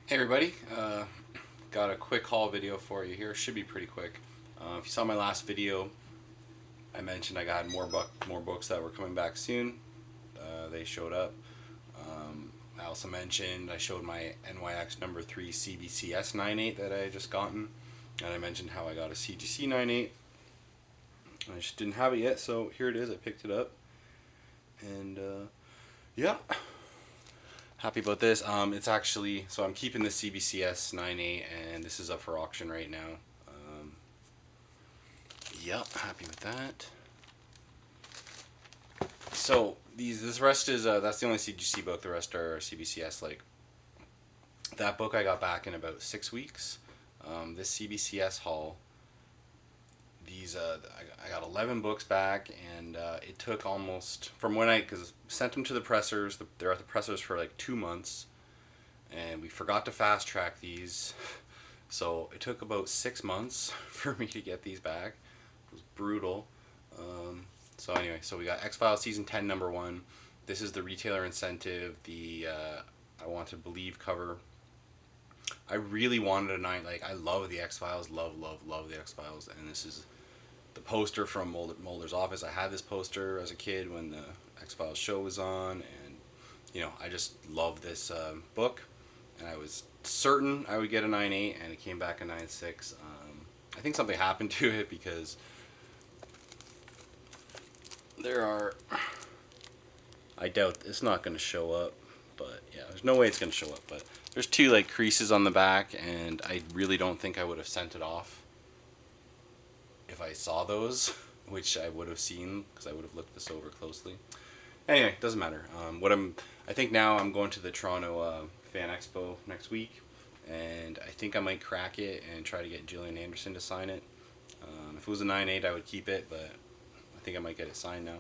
Hey everybody, got a quick haul video for you here. Should be pretty quick. If you saw my last video, I mentioned I got more books that were coming back soon. They showed up. I also mentioned I showed my NYX number 3 CBCS 98 that I had just gotten, and I mentioned how I got a CGC 98. I just didn't have it yet, so here it is. I picked it up, and yeah, happy about this. It's actually, so I'm keeping the CBCS 98, and this is up for auction right now. Yep, happy with that. So this rest is that's the only CGC book. The rest are CBCS. Like that book I got back in about 6 weeks. This CBCS haul, I got 11 books back, and it took almost from when because sent them to the pressers. They're at the pressers for like 2 months, and we forgot to fast track these, so it took about 6 months for me to get these back. It was brutal. So anyway, so we got XFiles season 10 number 1. This is the retailer incentive. The I want to believe cover. I really wanted a 9. Like I love the XFiles. Love the XFiles. And this is the poster from Mulder's office. I had this poster as a kid when the XFiles show was on, and I just love this book. And I was certain I would get a 9.8, and it came back a 9.6. I think something happened to it because there are, I doubt it's not going to show up, but yeah, there's no way it's going to show up, but there's 2 like creases on the back, and I really don't think I would have sent it off if I saw those, which I would have seen because I would have looked this over closely. Anyway, doesn't matter. I think now I'm going to the Toronto Fan Expo next week, and I think I might crack it and try to get Gillian Anderson to sign it. If it was a 9.8, I would keep it, but I think I might get it signed now.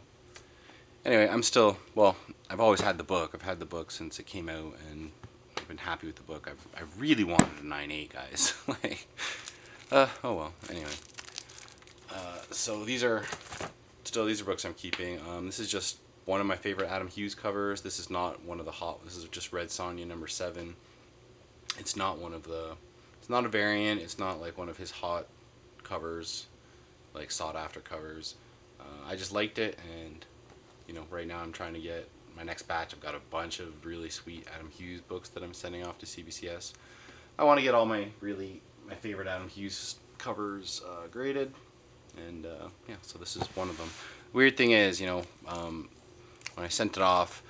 Anyway, I've always had the book. I've had the book since it came out, and I've been happy with the book. I really wanted a 9.8, guys. Like, oh well. Anyway, so these are books I'm keeping. This is just one of my favorite Adam Hughes covers. This is not one of the hot. This is just Red Sonja number 7. It's not one of the. It's not a variant. It's not like one of his hot covers, like sought after covers. I just liked it, and right now I'm trying to get my next batch. I've got a bunch of really sweet Adam Hughes books that I'm sending off to CBCS. I want to get all my favorite Adam Hughes covers graded, and yeah, so this is one of them. Weird thing is, when I sent it off,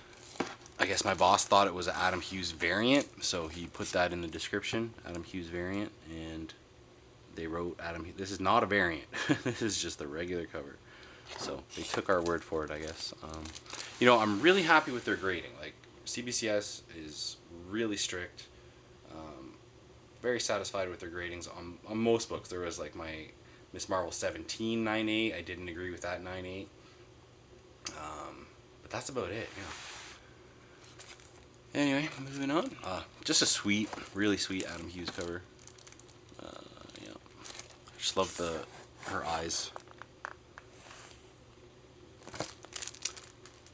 I guess my boss thought it was an Adam Hughes variant, so he put that in the description, Adam Hughes variant, and they wrote Adam. This is not a variant. This is just the regular cover. So they took our word for it, I guess. I'm really happy with their grading. Like CBCS is really strict. Very satisfied with their gradings on most books. There was like my Miss Marvel 17 9.8. I didn't agree with that 9.8. But that's about it. Yeah. Anyway, moving on. Just a sweet, really sweet Adam Hughes cover. Yeah, I just love her eyes.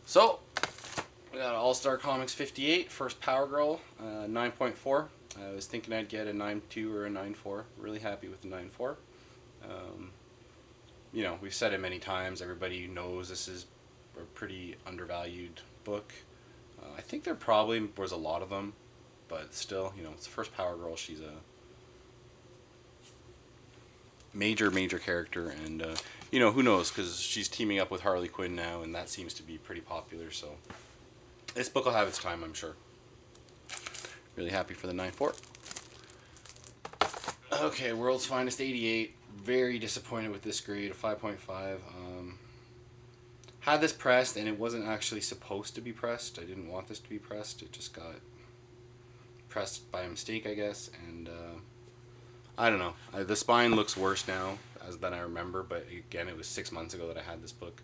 So we got All-Star Comics 58, first Power Girl, 9.4. I was thinking I'd get a 9.2 or a 9.4. Really happy with the 9.4. We've said it many times. Everybody knows this is a pretty undervalued book. I think there probably was a lot of them, but still, it's the first Power Girl. She's a major character, and who knows, because she's teaming up with Harley Quinn now, and that seems to be pretty popular. So this book will have its time, I'm sure. Really happy for the 9.4. Okay, World's Finest 88. Very disappointed with this grade of 5.5. Had this pressed, and it wasn't actually supposed to be pressed. I didn't want this to be pressed. It just got pressed by mistake, I guess, and I don't know. The spine looks worse now than I remember, but again, it was 6 months ago that I had this book.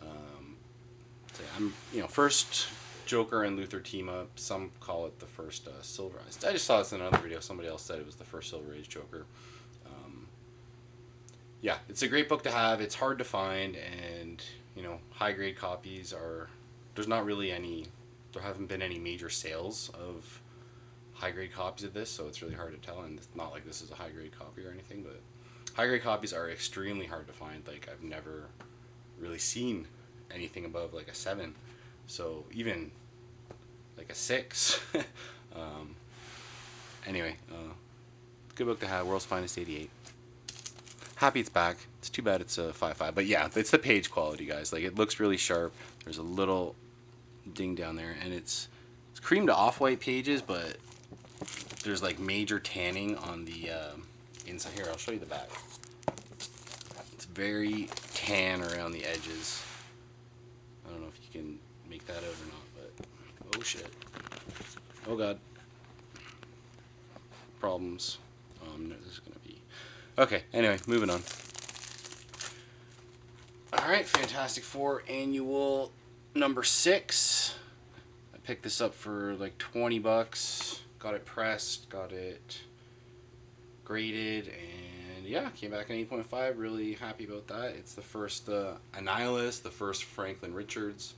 So yeah, first Joker and Luthor team up. Some call it the first Silver. I just saw this in another video. Somebody else said it was the first Silver Age Joker. Yeah, it's a great book to have. It's hard to find, and high grade copies are. There's not really any. There haven't been any major sales of high-grade copies of this, so it's really hard to tell, and it's not like this is a high-grade copy or anything, but high-grade copies are extremely hard to find. Like, I've never really seen anything above like a 7, so even like a 6. Anyway, good book to have, World's Finest 88. Happy it's back. It's too bad it's a 5.5, but yeah, it's the page quality, guys. Like, it looks really sharp. There's a little ding down there, and it's cream to off-white pages, but there's like major tanning on the inside. Here, I'll show you the back. It's very tan around the edges. I don't know if you can make that out or not, but oh shit. Oh god. Problems. No, this is gonna be okay. Anyway, moving on. All right, Fantastic Four Annual number 6. I picked this up for like 20 bucks. Got it pressed, got it graded, and yeah, came back an 8.5. Really happy about that. It's the first Annihilus, the first Franklin Richards.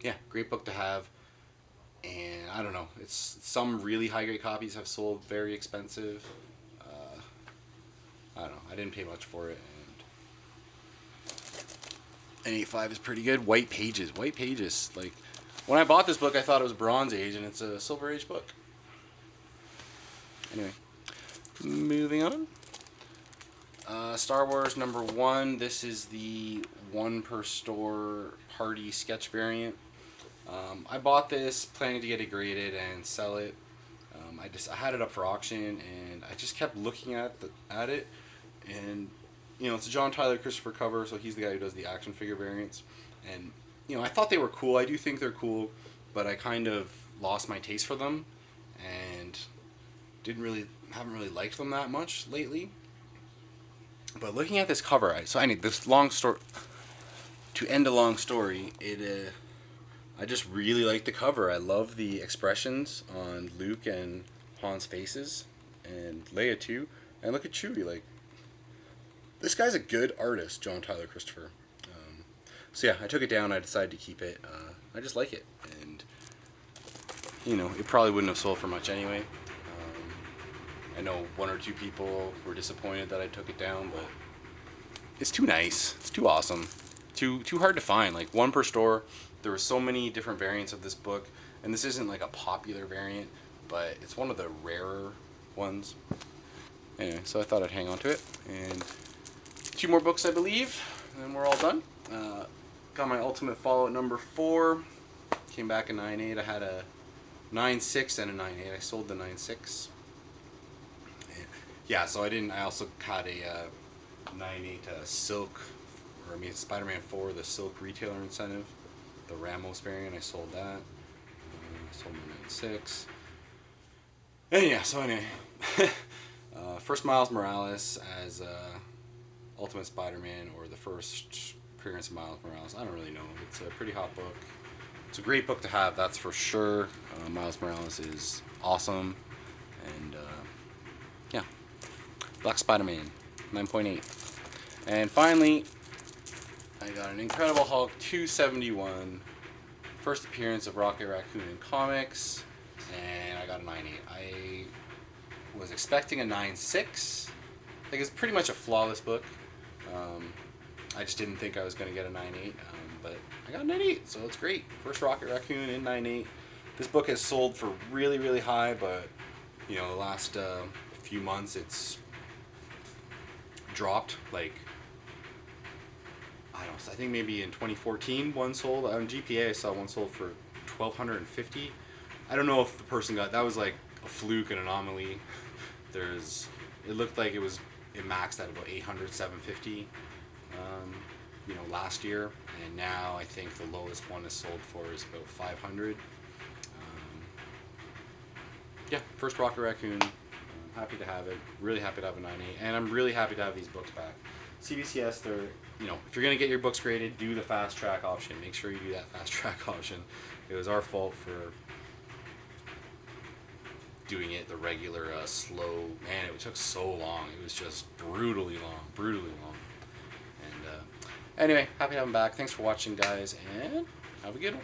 Yeah, great book to have. And I don't know, it's some really high grade copies have sold very expensive. I don't know, I didn't pay much for it, and an 8.5 is pretty good. White pages, like when I bought this book I thought it was Bronze Age, and it's a Silver Age book. Anyway, moving on. Star Wars number 1. This is the 1 per store party sketch variant. I bought this planning to get it graded and sell it. I had it up for auction, and I just kept looking at it, and you know, it's a John Tyler Christopher cover, so he's the guy who does the action figure variants, and you know, I thought they were cool. I do think they're cool, but I kind of lost my taste for them, and haven't really liked them that much lately. But looking at this cover, to end a long story, I just really like the cover. I love the expressions on Luke and Han's faces, and Leia too. And look at Chewie. Like, this guy's a good artist, John Tyler Christopher. So yeah, I took it down. I decided to keep it. I just like it, and you know, it probably wouldn't have sold for much anyway. I know 1 or 2 people were disappointed that I took it down, but it's too nice. It's too awesome. Too hard to find. Like, 1 per store. There were so many different variants of this book, and this isn't like a popular variant, but it's one of the rarer ones. Anyway, so I thought I'd hang on to it. And 2 more books, I believe, and then we're all done. Got my Ultimate Fallout number 4. Came back a 9.8. I had a 9.6 and a 9.8. I sold the 9.6. Yeah, so I also had a 9.8 Silk, or I mean Spider-Man 4, the Silk retailer incentive, the Ramos variant. I sold that. I sold my 9.6. And yeah, so anyway, first Miles Morales as Ultimate Spider-Man, or the first appearance of Miles Morales. I don't really know. It's a pretty hot book. It's a great book to have, that's for sure. Miles Morales is awesome, and yeah. Black Spider-Man, 9.8. And finally, I got an Incredible Hulk 271. First appearance of Rocket Raccoon in comics, and I got a 9.8. I was expecting a 9.6. Like, it's pretty much a flawless book. I just didn't think I was going to get a 9.8, but I got a 9.8, so it's great. First Rocket Raccoon in 9.8. This book has sold for really, really high, but you know, the last few months it's dropped. Like, I think maybe in 2014 one sold on GPA. I saw one sold for $1,250. I don't know if the person got that, was like a fluke, an anomaly. It looked like it maxed at about 800, 750 you know, last year, and now I think the lowest one is sold for is about 500. Yeah, first Rocket Raccoon. Happy to have it. Really happy to have a 9.8, and I'm really happy to have these books back. CBCS, they're, you know, if you're gonna get your books graded, do the fast track option. Make sure you do that fast track option. It was our fault for doing it the regular slow. Man, it took so long. It was just brutally long. And anyway, happy to have them back. Thanks for watching, guys, and have a good one.